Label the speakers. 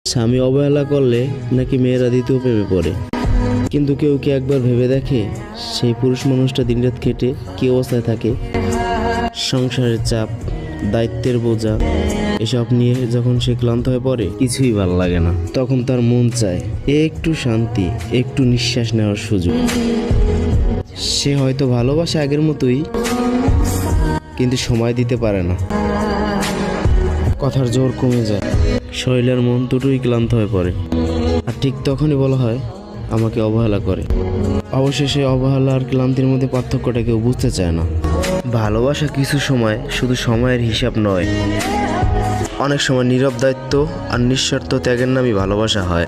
Speaker 1: স্বামী অবহেলা করলে নাকি মেয়েরা দ্বিতীয় প্রেমে পড়ে, কিন্তু কেউ কি একবার ভেবে দেখে সেই পুরুষ মানুষটা দিনরাত খেটে কি অবস্থায় থাকে? সংসারের চাপ, দায়িত্বের বোঝা এসব নিয়ে যখন সে ক্লান্ত হয়ে পড়ে, কিছুই ভালো লাগে না। তখন তার মন চায় একটু শান্তি, একটু নিঃশ্বাস নেওয়ার সুযোগ। সে হয়তো ভালোবাসে আগের মতোই, কিন্তু সময় দিতে পারে না। কথার জোর কমে যায়, শরীরের মন দুটোই ক্লান্ত হয়ে পড়ে। আর ঠিক তখনই বলা হয় আমাকে অবহেলা করে। অবশেষে অবহেলা আর ক্লান্তির মধ্যে পার্থক্যটা কেউ বুঝতে চায় না। ভালোবাসা কিছু সময় শুধু সময়ের হিসাব নয়, অনেক সময় নীরব দায়িত্ব আর নিঃস্বার্থ ত্যাগের নামই ভালোবাসা হয়।